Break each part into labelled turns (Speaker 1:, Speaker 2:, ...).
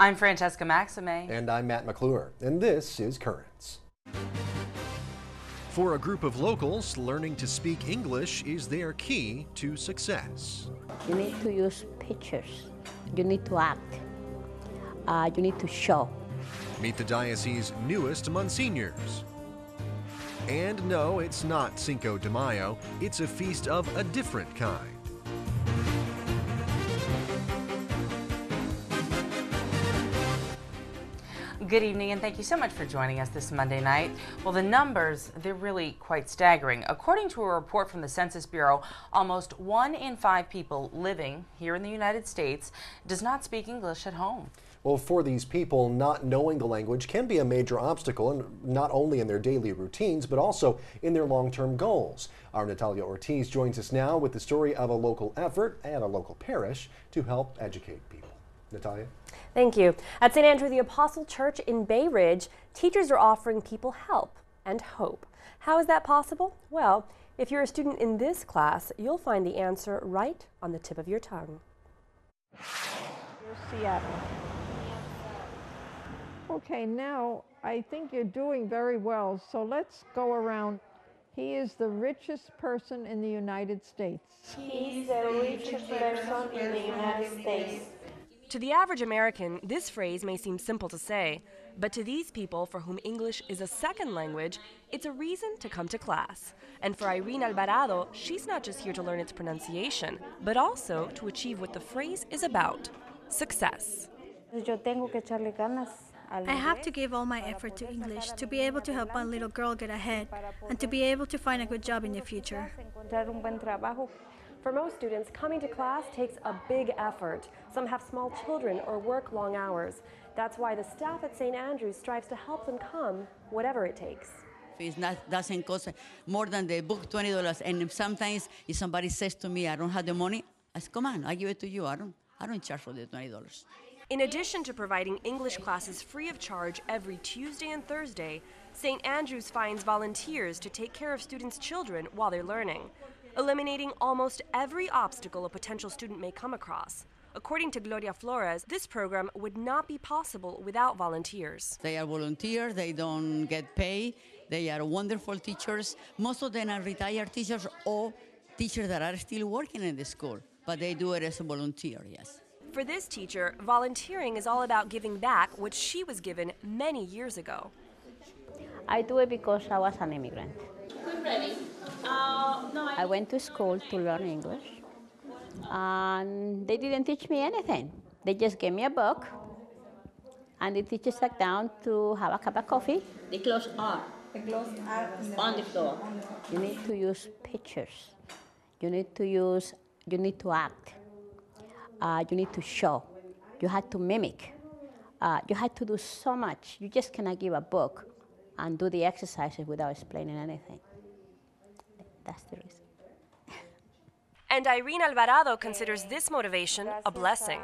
Speaker 1: I'm Francesca Maxime.
Speaker 2: And I'm Matt McClure. And this is Currents.
Speaker 3: For a group of locals, learning to speak English is their key to success.
Speaker 4: You need to use pictures. You need to act. You need to show.
Speaker 3: Meet the diocese's newest Monsignors. And no, it's not Cinco de Mayo. It's a feast of a different kind.
Speaker 1: Good evening, and thank you so much for joining us this Monday night. Well, the numbers, they're really quite staggering. According to a report from the Census Bureau, almost 1 in 5 people living here in the United States does not speak English at home.
Speaker 2: Well, for these people, not knowing the language can be a major obstacle, and not only in their daily routines, but also in their long-term goals. Our Natalia Ortiz joins us now with the story of a local effort at a local parish to help educate people. Natalia?
Speaker 5: Thank you. At St. Andrew the Apostle Church in Bay Ridge, teachers are offering people help and hope. How is that possible? Well, if you're a student in this class, you'll find the answer right on the tip of your tongue.
Speaker 6: Here's Seattle. Okay, now I think you're doing very well, so let's go around. He is the richest person in the United States.
Speaker 7: He is the richest person in the United States.
Speaker 5: To the average American, this phrase may seem simple to say, but to these people for whom English is a second language, it's a reason to come to class. And for Irene Alvarado, she's not just here to learn its pronunciation, but also to achieve what the phrase is about: success.
Speaker 8: I have to give all my effort to English to be able to help my little girl get ahead and to be able to find a good job in the future.
Speaker 5: For most students, coming to class takes a big effort. Some have small children or work long hours. That's why the staff at St. Andrews strives to help them come, whatever it takes.
Speaker 9: It doesn't cost more than the book, $20. And sometimes if somebody says to me, I don't have the money, I say, come on, I give it to you. I don't charge for the $20.
Speaker 5: In addition to providing English classes free of charge every Tuesday and Thursday, St. Andrews finds volunteers to take care of students' children while they're learning, eliminating almost every obstacle a potential student may come across. According to Gloria Flores, this program would not be possible without volunteers.
Speaker 9: They are volunteers, they don't get paid, they are wonderful teachers. Most of them are retired teachers or teachers that are still working in the school, but they do it as a volunteer, yes.
Speaker 5: For this teacher, volunteering is all about giving back what she was given many years ago.
Speaker 4: I do it because I was an immigrant.
Speaker 7: Ready?
Speaker 4: I went to school to learn English, and they didn't teach me anything. They just gave me a book, and the teacher sat down to have a cup of coffee.
Speaker 7: The clothes are on the floor.
Speaker 4: You need to use pictures. You need to act. You need to show. You had to mimic. You had to do so much. You just cannot give a book and do the exercises without explaining anything. That's the reason.
Speaker 5: And Irene Alvarado considers this motivation a blessing.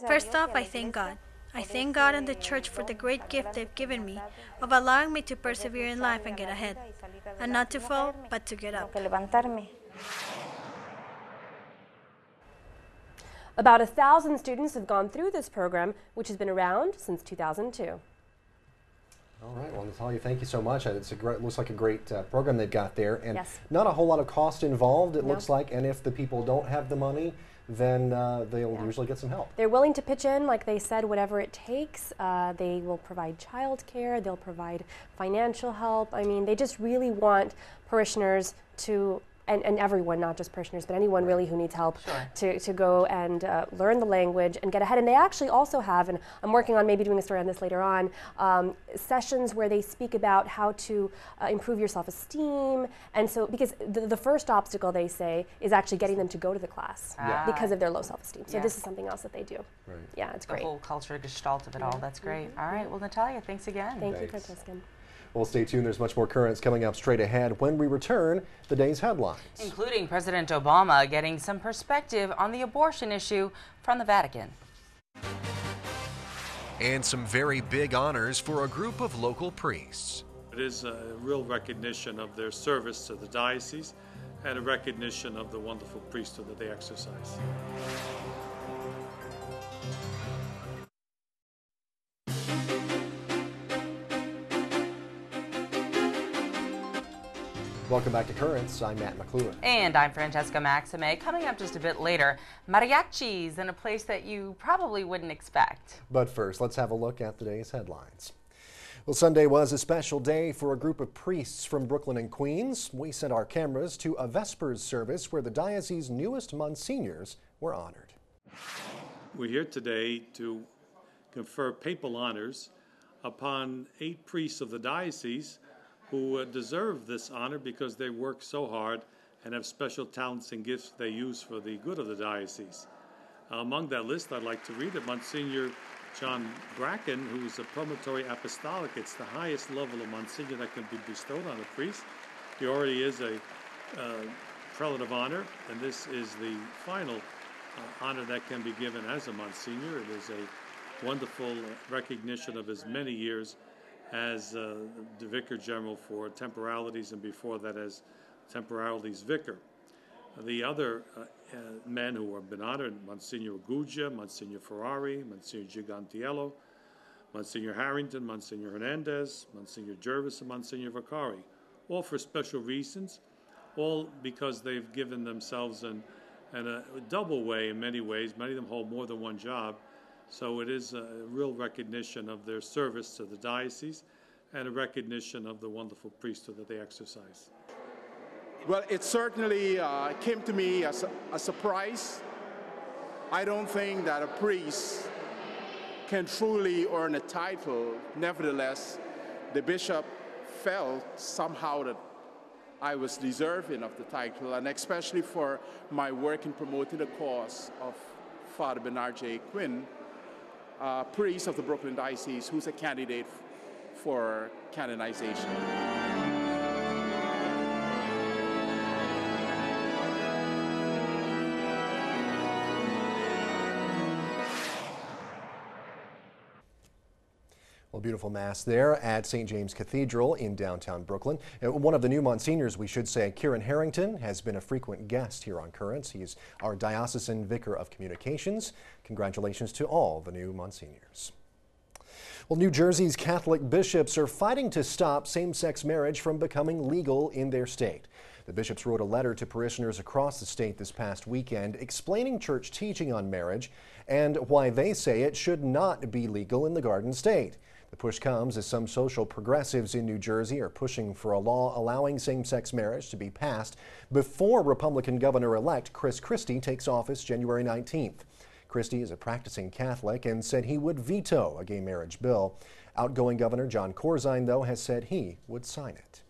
Speaker 8: First off, I thank God. I thank God and the church for the great gift they've given me of allowing me to persevere in life and get ahead, and not to fall, but to get up.
Speaker 5: About 1,000 students have gone through this program, which has been around since 2002.
Speaker 2: All right, well, Natalia, thank you so much. It's looks like a great program they've got there, and
Speaker 5: yes,
Speaker 2: not a whole lot of cost involved, it looks like, and if the people don't have the money, then they'll usually get some help.
Speaker 5: They're willing to pitch in, like they said, whatever it takes. They will provide child care, they'll provide financial help. I mean, they just really want parishioners to, and everyone, not just parishioners, but anyone really who needs help, to go and learn the language and get ahead. And they actually also have, and I'm working on maybe doing a story on this later on, sessions where they speak about how to improve your self-esteem. And so, because the first obstacle, they say, is actually getting them to go to the class because of their low self-esteem. So this is something else that they do.
Speaker 2: Right.
Speaker 5: Yeah, it's great.
Speaker 1: The whole culture gestalt of it all. That's great. All right, well, Natalia, thanks again.
Speaker 5: Thank you, Francesca.
Speaker 2: Well, stay tuned. There's much more Currents coming up straight ahead when we return the day's headlines.
Speaker 1: Including President Obama getting some perspective on the abortion issue from the Vatican.
Speaker 3: And some very big honors for a group of local priests.
Speaker 10: It is a real recognition of their service to the diocese and a recognition of the wonderful priesthood that they exercise.
Speaker 2: Welcome back to Currents. I'm Matt McClure.
Speaker 1: And I'm Francesca Maxime. Coming up just a bit later, mariachis in a place that you probably wouldn't expect.
Speaker 2: But first, let's have a look at today's headlines. Well, Sunday was a special day for a group of priests from Brooklyn and Queens. We sent our cameras to a Vespers service where the diocese's newest Monsignors were honored.
Speaker 10: We're here today to confer papal honors upon 8 priests of the diocese who deserve this honor because they work so hard and have special talents and gifts they use for the good of the diocese. Among that list, I'd like to read it, Monsignor John Bracken, who is a promontory apostolic. It's the highest level of Monsignor that can be bestowed on a priest. He already is a prelate of honor, and this is the final honor that can be given as a Monsignor. It is a wonderful recognition of his many years as the Vicar General for Temporalities, and before that as Temporalities Vicar. The other men who have been honored, Monsignor Aguja, Monsignor Ferrari, Monsignor Gigantiello, Monsignor Harrington, Monsignor Hernandez, Monsignor Jervis, and Monsignor Vicari, all for special reasons, all because they've given themselves in a double way in many ways. Many of them hold more than one job. So it is a real recognition of their service to the diocese and a recognition of the wonderful priesthood that they exercise.
Speaker 11: Well, it certainly came to me as a surprise. I don't think that a priest can truly earn a title. Nevertheless, the bishop felt somehow that I was deserving of the title, and especially for my work in promoting the cause of Father Bernard J. Quinn, priest of the Brooklyn Diocese, who's a candidate for canonization.
Speaker 2: Well, beautiful Mass there at St. James Cathedral in downtown Brooklyn. One of the new Monsignors, we should say, Kieran Harrington, has been a frequent guest here on Currents. He's our Diocesan Vicar of Communications. Congratulations to all the new Monsignors. Well, New Jersey's Catholic bishops are fighting to stop same-sex marriage from becoming legal in their state. The bishops wrote a letter to parishioners across the state this past weekend explaining church teaching on marriage and why they say it should not be legal in the Garden State. The push comes as some social progressives in New Jersey are pushing for a law allowing same-sex marriage to be passed before Republican Governor-elect Chris Christie takes office January 19th. Christie is a practicing Catholic and said he would veto a gay marriage bill. Outgoing Governor John Corzine, though, has said he would sign it.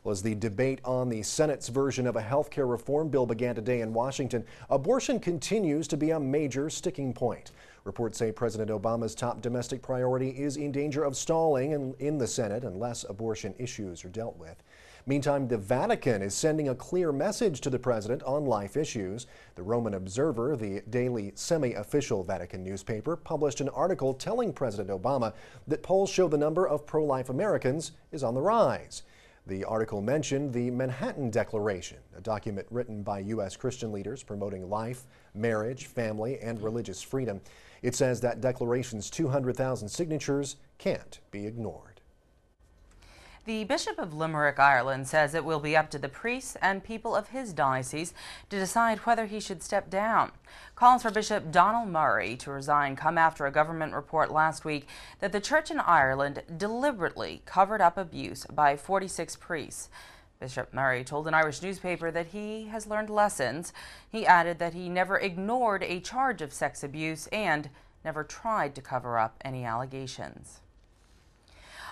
Speaker 2: Well, as the debate on the Senate's version of a health care reform bill began today in Washington, abortion continues to be a major sticking point. Reports say President Obama's top domestic priority is in danger of stalling in the Senate unless abortion issues are dealt with. Meantime, the Vatican is sending a clear message to the president on life issues. The Roman Observer, the daily semi-official Vatican newspaper, published an article telling President Obama that polls show the number of pro-life Americans is on the rise. The article mentioned the Manhattan Declaration, a document written by U.S. Christian leaders promoting life, marriage, family, and religious freedom. It says that declaration's 200,000 signatures can't be ignored.
Speaker 1: The Bishop of Limerick, Ireland, says it will be up to the priests and people of his diocese to decide whether he should step down. Calls for Bishop Donald Murray to resign come after a government report last week that the church in Ireland deliberately covered up abuse by 46 priests. Bishop Murray told an Irish newspaper that he has learned lessons. He added that he never ignored a charge of sex abuse and never tried to cover up any allegations.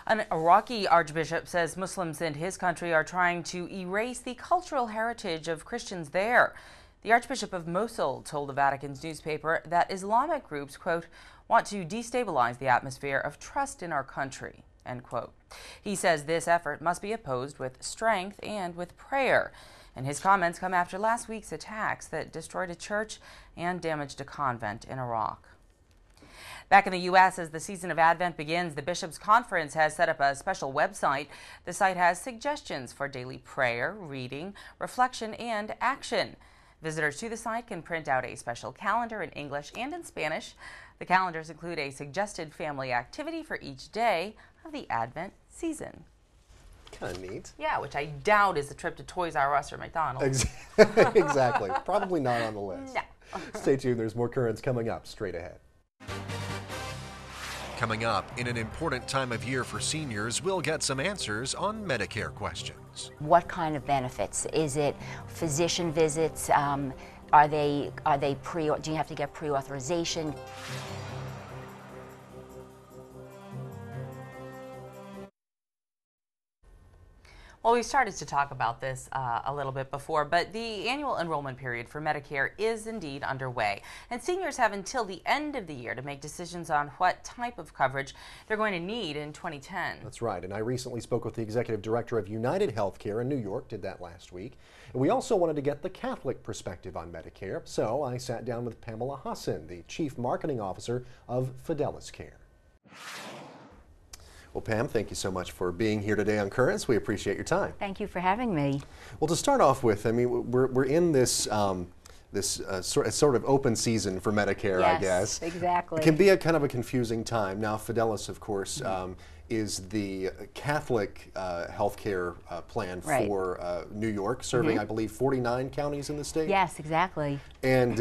Speaker 1: An Iraqi archbishop says Muslims in his country are trying to erase the cultural heritage of Christians there. The Archbishop of Mosul told the Vatican's newspaper that Islamic groups, quote, want to destabilize the atmosphere of trust in our country, end quote. He says this effort must be opposed with strength and with prayer. And his comments come after last week's attacks that destroyed a church and damaged a convent in Iraq. Back in the U.S., as the season of Advent begins, the Bishops' Conference has set up a special website. The site has suggestions for daily prayer, reading, reflection, and action. Visitors to the site can print out a special calendar in English and in Spanish. The calendars include a suggested family activity for each day of the Advent season.
Speaker 2: Kind of neat.
Speaker 1: Yeah, which I doubt is a trip to Toys R Us or McDonald's.
Speaker 2: Exactly. Probably not on the list.
Speaker 1: No.
Speaker 2: Stay tuned. There's more Currents coming up straight ahead.
Speaker 3: Coming up, in an important time of year for seniors, we'll get some answers on Medicare questions.
Speaker 12: What kind of benefits? Is it physician visits? Are they do you have to get pre-authorization?
Speaker 1: Well, we started to talk about this a little bit before, but the annual enrollment period for Medicare is indeed underway. And seniors have until the end of the year to make decisions on what type of coverage they're going to need in 2010.
Speaker 2: That's right. And I recently spoke with the executive director of United Healthcare in New York, did that last week. And we also wanted to get the Catholic perspective on Medicare. So I sat down with Pamela Hassan, the chief marketing officer of Fidelis Care. Well, Pam, thank you so much for being here today on Currents. We appreciate your time.
Speaker 12: Thank you for having me.
Speaker 2: Well, to start off with, I mean, we're in this sort of open season for Medicare,
Speaker 12: yes,
Speaker 2: I guess.
Speaker 12: Exactly.
Speaker 2: It can be a kind of a confusing time. Now, Fidelis, of course, is the Catholic healthcare plan for New York, serving, I believe, 49 counties in the state.
Speaker 12: Yes, exactly.
Speaker 2: And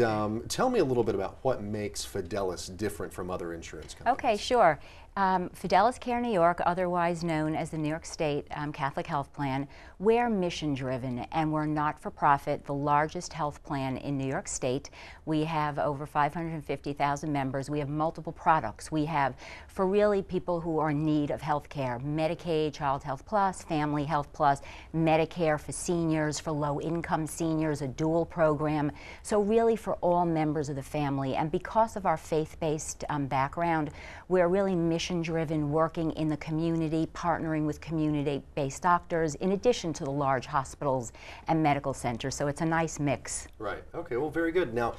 Speaker 2: tell me a little bit about what makes Fidelis different from other insurance companies.
Speaker 12: Okay, sure. Fidelis Care New York, otherwise known as the New York State Catholic Health Plan, we're mission-driven and we're not-for-profit, the largest health plan in New York State. We have over 550,000 members. We have multiple products. We have, for really people who are in need of health care, Medicaid, Child Health Plus, Family Health Plus, Medicare for seniors, for low-income seniors, a dual program. So really for all members of the family. And because of our faith-based background, we're really mission-driven, working in the community, partnering with community-based doctors, in addition to the large hospitals and medical centers. So it's a nice mix.
Speaker 2: Right. Okay. Well, very good. Now,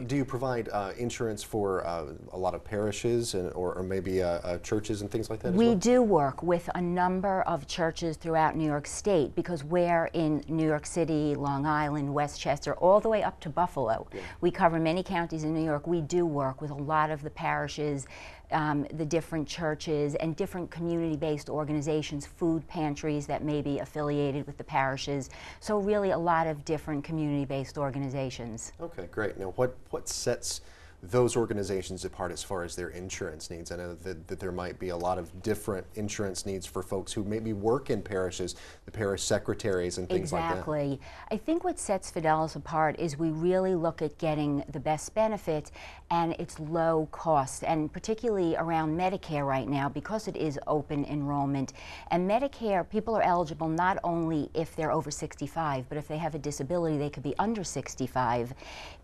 Speaker 2: do you provide insurance for a lot of parishes or maybe churches and things like that as well?
Speaker 12: We do work with a number of churches throughout New York State because we're in New York City, Long Island, Westchester, all the way up to Buffalo. Yeah. We cover many counties in New York. We do work with a lot of the parishes, the different churches and different community-based organizations, food pantries that may be affiliated with the parishes. So really a lot of different community-based organizations.
Speaker 2: Okay, great. Now what sets those organizations apart as far as their insurance needs? I know that there might be a lot of different insurance needs for folks who maybe work in parishes, the parish secretaries and things like that.
Speaker 12: Exactly. I think what sets Fidelis apart is we really look at getting the best benefit and its low cost, and particularly around Medicare right now because it is open enrollment. And Medicare, people are eligible not only if they're over 65, but if they have a disability, they could be under 65.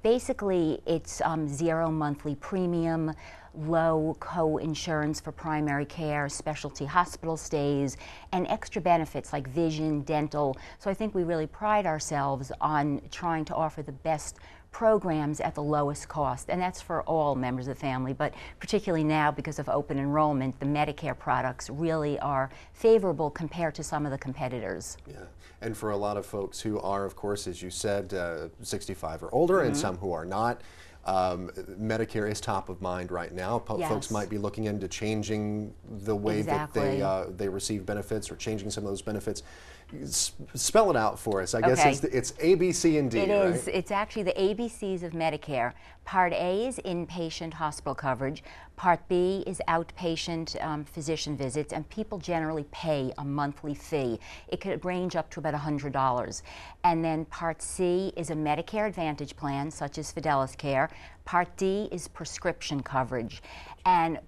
Speaker 12: Basically, it's zero monthly premium, low co-insurance for primary care, specialty hospital stays, and extra benefits like vision, dental. So I think we really pride ourselves on trying to offer the best programs at the lowest cost, and that's for all members of the family, but particularly now because of open enrollment, the Medicare products really are favorable compared to some of the competitors.
Speaker 2: Yeah, and for a lot of folks who are, of course, as you said, 65 or older, and some who are not, Medicare is top of mind right now.
Speaker 12: Yes.
Speaker 2: Folks might be looking into changing the way that they receive benefits or changing some of those benefits. Spell it out for us. I guess it's A, B, C, and D.
Speaker 12: It is.
Speaker 2: Right?
Speaker 12: It's actually the ABCs of Medicare. Part A is inpatient hospital coverage. Part B is outpatient physician visits, and people generally pay a monthly fee. It could range up to about $100. And then Part C is a Medicare Advantage plan, such as Fidelis Care. Part D is prescription coverage. And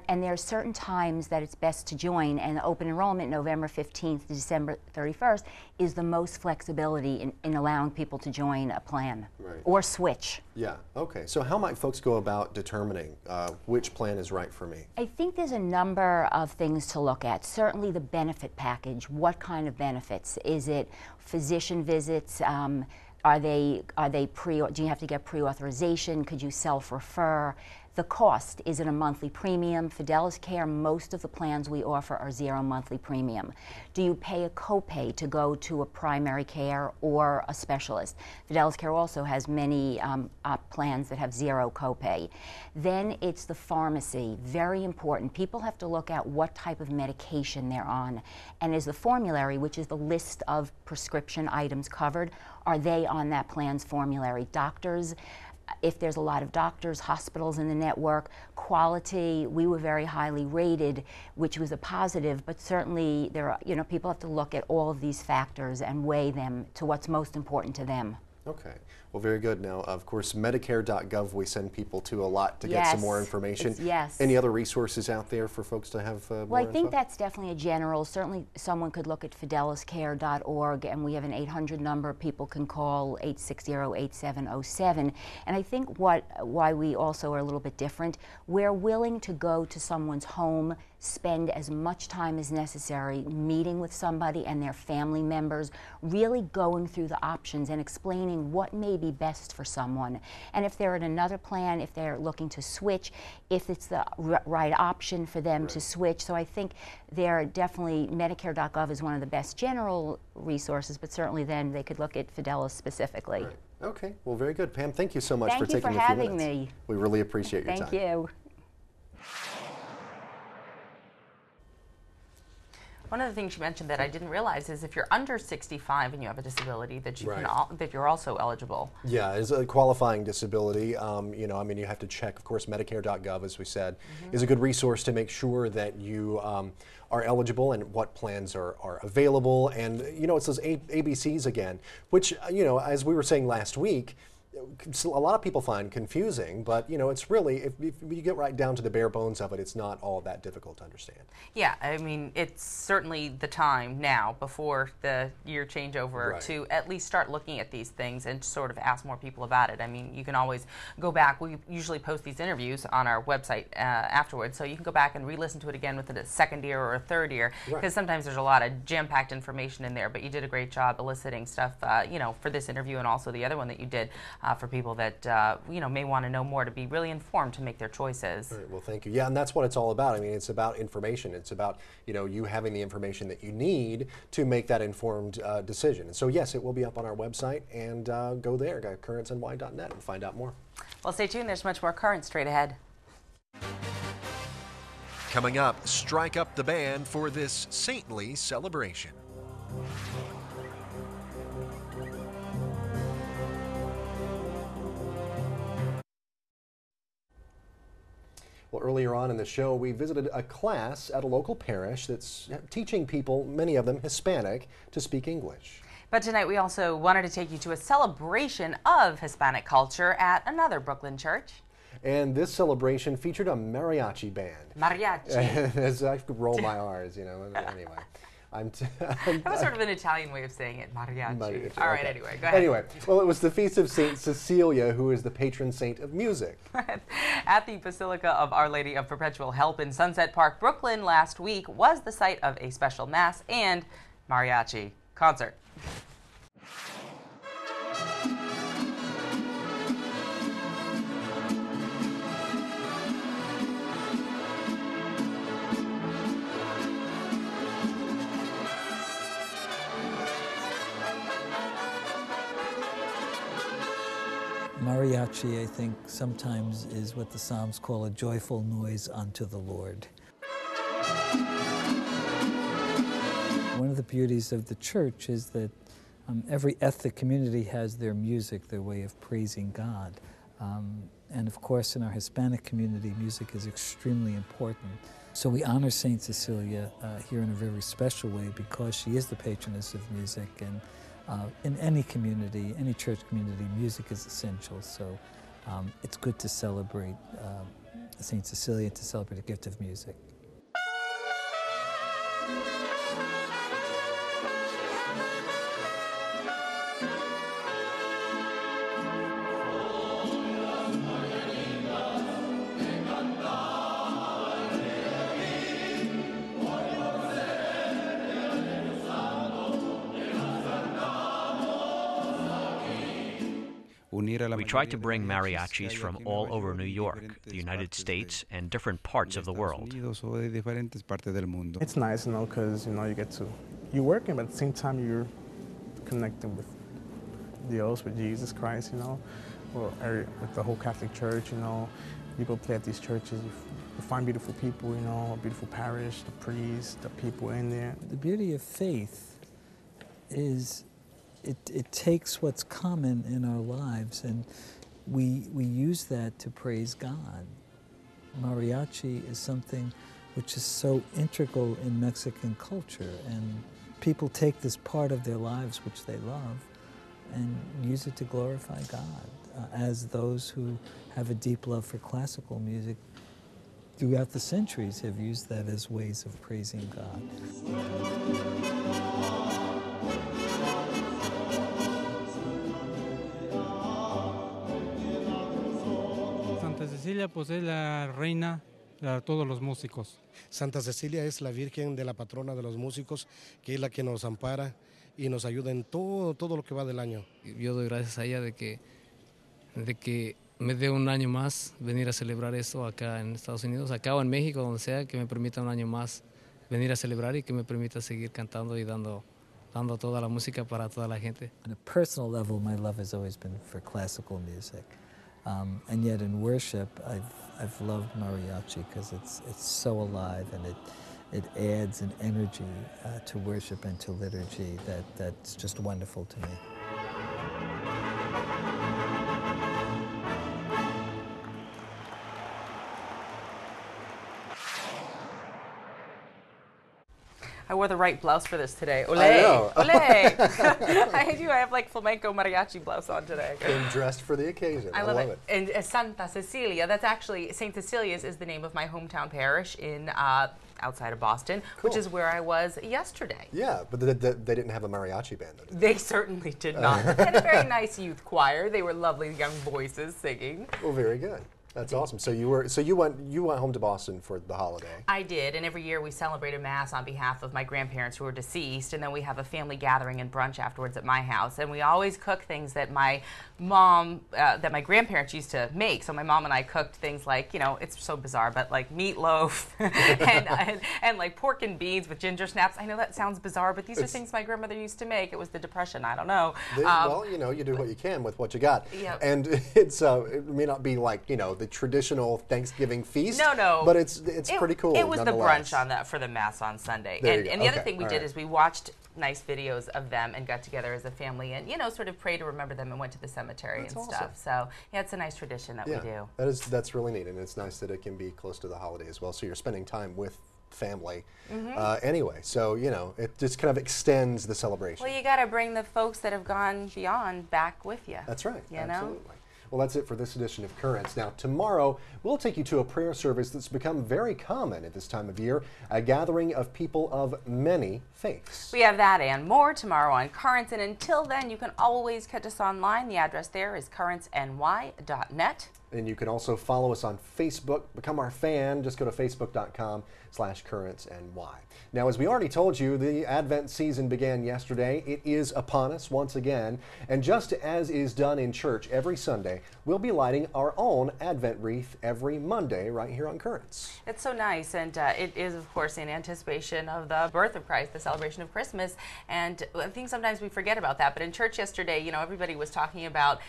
Speaker 12: there are certain times that it's best to join, and open enrollment November 15th to December 31st is the most flexibility in allowing people to join a plan or switch.
Speaker 2: Yeah, okay. So how might folks go about determining which plan is right for me?
Speaker 12: I think there's a number of things to look at. Certainly the benefit package. What kind of benefits? Is it physician visits? Do you have to get pre-authorization? Could you self-refer? The cost, is it a monthly premium? Fidelis Care, most of the plans we offer are 0 monthly premium. Do you pay a copay to go to a primary care or a specialist? Fidelis Care also has many plans that have 0 copay. Then it's the pharmacy, very important. People have to look at what type of medication they're on. And is the formulary, which is the list of prescription items covered, are they on that plan's formulary? Doctors, if there's a lot of doctors, hospitals in the network, quality, we were very highly rated, which was a positive, but certainly there are, people have to look at all of these factors and weigh them to what's most important to them.
Speaker 2: Okay. Well, very good. Now, of course, Medicare.gov we send people to a lot to get some more information.
Speaker 12: Yes.
Speaker 2: Any other resources out there for folks to have more
Speaker 12: Well, I think
Speaker 2: info?
Speaker 12: that's definitely a general. Certainly someone could look at fideliscare.org, and we have an 800 number people can call, 860-8707. And I think why we also are a little bit different, we're willing to go to someone's home, spend as much time as necessary meeting with somebody and their family members, really going through the options and explaining what may be best for someone. And if they're in another plan, if they're looking to switch, if it's the right option for them to switch. So I think they're definitely, Medicare.gov is one of the best general resources, but certainly then they could look at Fidelis specifically.
Speaker 2: Right. Okay, well, very good. Pam, thank you so much for taking a few minutes.
Speaker 12: Thank you for having me.
Speaker 2: We really appreciate your time.
Speaker 12: Thank you.
Speaker 1: One of the things you mentioned that I didn't realize is if you're under 65 and you have a disability, that you
Speaker 2: Right.
Speaker 1: that you're also eligible.
Speaker 2: Yeah, as a qualifying disability, you have to check. Of course, Medicare.gov, as we said, is a good resource to make sure that you are eligible and what plans are available. And it says ABCs again, which as we were saying last week, a lot of people find confusing, but it's really, if you get right down to the bare bones of it, it's not all that difficult to understand.
Speaker 1: Yeah, I mean, it's certainly the time now before the year changeover to at least start looking at these things and sort of ask more people about it. I mean, you can always go back. We usually post these interviews on our website afterwards, so you can go back and re-listen to it again within a second year or a third year, because sometimes there's a lot of jam-packed information in there, but you did a great job eliciting stuff, for this interview and also the other one that you did for people that may want to know more, to be really informed to make their choices.
Speaker 2: All right, well, thank you. Yeah, and that's what it's all about. I mean, it's about information. It's about you having the information that you need to make that informed decision. And so yes, it will be up on our website, and go there, go currentsny.net, and find out more.
Speaker 1: Well, stay tuned. There's much more current straight ahead.
Speaker 3: Coming up, strike up the band for this saintly celebration.
Speaker 2: Well, earlier on in the show, we visited a class at a local parish that's teaching people, many of them Hispanic, to speak English.
Speaker 1: But tonight we also wanted to take you to a celebration of Hispanic culture at another Brooklyn church.
Speaker 2: And this celebration featured a mariachi band.
Speaker 1: Mariachi.
Speaker 2: As I roll my R's, anyway.
Speaker 1: That was sort of an Italian way of saying it, mariachi. All right, anyway, go ahead.
Speaker 2: Anyway, well, it was the feast of Saint Cecilia, who is the patron saint of music.
Speaker 1: At the Basilica of Our Lady of Perpetual Help in Sunset Park, Brooklyn, last week was the site of a special mass and mariachi concert.
Speaker 13: Mariachi, I think, sometimes is what the Psalms call a joyful noise unto the Lord. One of the beauties of the church is that every ethnic community has their music, their way of praising God. And of course, in our Hispanic community, music is extremely important. So we honor Saint Cecilia here in a very special way because she is the patroness of music. And in any community, any church community, music is essential. So it's good to celebrate Saint Cecilia, to celebrate the gift of music.
Speaker 14: Unir We try to bring mariachis from all over New York, the United States, and different parts of the world.
Speaker 15: It's nice, you know, because, you know, you're working, but at the same time you're connecting with Dios, with Jesus Christ, you know, with the whole Catholic Church, you know. You go play at these churches, you find beautiful people, you know, a beautiful parish, the priests, the people in there.
Speaker 13: The beauty of faith is it takes what's common in our lives and we use that to praise God. Mariachi is something which is so integral in Mexican culture, and people take this part of their lives which they love and use it to glorify God, as those who have a deep love for classical music throughout the centuries have used that as ways of praising God.
Speaker 16: Santa Cecilia pues es la reina de todos los músicos.
Speaker 17: Santa Cecilia es la Virgen de la patrona de los músicos, que es la que nos ampara y nos ayuda en todo lo que va del año.
Speaker 18: Yo doy gracias a ella de que me dé un año más venir a celebrar esto acá en Estados Unidos, acá o en México, donde sea, que me permita un año más venir a celebrar y que me permita seguir cantando y dando toda la música para toda la gente.
Speaker 13: On a personal level, my love has always been for classical music, and yet in worship, I've loved mariachi because it's so alive and it adds an energy to worship and to liturgy that's just wonderful to me.
Speaker 1: I wore the right blouse for this today. Olé!
Speaker 2: I know.
Speaker 1: Olé! I do. I have like flamenco mariachi blouse on today.
Speaker 2: And dressed for the occasion. I love it.
Speaker 1: And Santa Cecilia, that's actually, St. Cecilia's is the name of my hometown parish in outside of Boston, which is where I was yesterday.
Speaker 2: Yeah, but they didn't have a mariachi band, though, did
Speaker 1: they? They certainly did not. They had a very nice youth choir. They were lovely young voices singing.
Speaker 2: Well, very good. That's awesome. So you went home to Boston for the holiday.
Speaker 1: I did, and every year we celebrate a mass on behalf of my grandparents who are deceased, and then we have a family gathering and brunch afterwards at my house. And we always cook things that my mom, that my grandparents used to make. So my mom and I cooked things like, you know, it's so bizarre, but like meatloaf and like pork and beans with ginger snaps. I know that sounds bizarre, but these are things my grandmother used to make. It was the Depression. I don't know.
Speaker 2: Well, you know, you do what you can with what you got.
Speaker 1: Yep.
Speaker 2: And it may not be like, you know, the traditional Thanksgiving feast.
Speaker 1: No.
Speaker 2: But it's pretty cool.
Speaker 1: It was the brunch on that for the mass on Sunday. And the other thing we did is we watched nice videos of them and got together as a family and, you know, sort of prayed to remember them and went to the cemetery and stuff. So yeah, it's a nice tradition that we do.
Speaker 2: That's really neat, and it's nice that it can be close to the holiday as well. So you're spending time with family anyway. So, you know, it just kind of extends the celebration.
Speaker 1: Well, you got to bring the folks that have gone beyond back with you.
Speaker 2: That's right.
Speaker 1: You
Speaker 2: Absolutely.
Speaker 1: know?
Speaker 2: Well, that's it for this edition of Currents. Now, tomorrow, we'll take you to a prayer service that's become very common at this time of year, a gathering of people of many faiths.
Speaker 1: We have that and more tomorrow on Currents, and until then, you can always catch us online. The address there is currentsny.net.
Speaker 2: And you can also follow us on Facebook. Become our fan. Just go to facebook.com/currentsny. Now, as we already told you, the Advent season began yesterday. It is upon us once again. And just as is done in church every Sunday, we'll be lighting our own Advent wreath every Monday right here on Currents.
Speaker 1: It's so nice, and it is, of course, in anticipation of the birth of Christ, the celebration of Christmas. And I think sometimes we forget about that. But in church yesterday, you know, everybody was talking about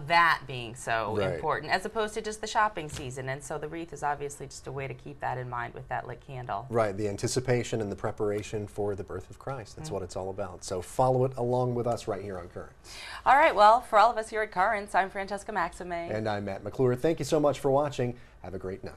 Speaker 1: that being so important, as opposed to just the shopping season. And so the wreath is obviously just a way to keep that in mind with that lit candle.
Speaker 2: Right, the anticipation and the preparation for the birth of Christ. That's what it's all about. So follow it along with us right here on Currents.
Speaker 1: All right, well, for all of us here at Currents, I'm Francesca Maxime.
Speaker 2: And I'm Matt McClure. Thank you so much for watching. Have a great night.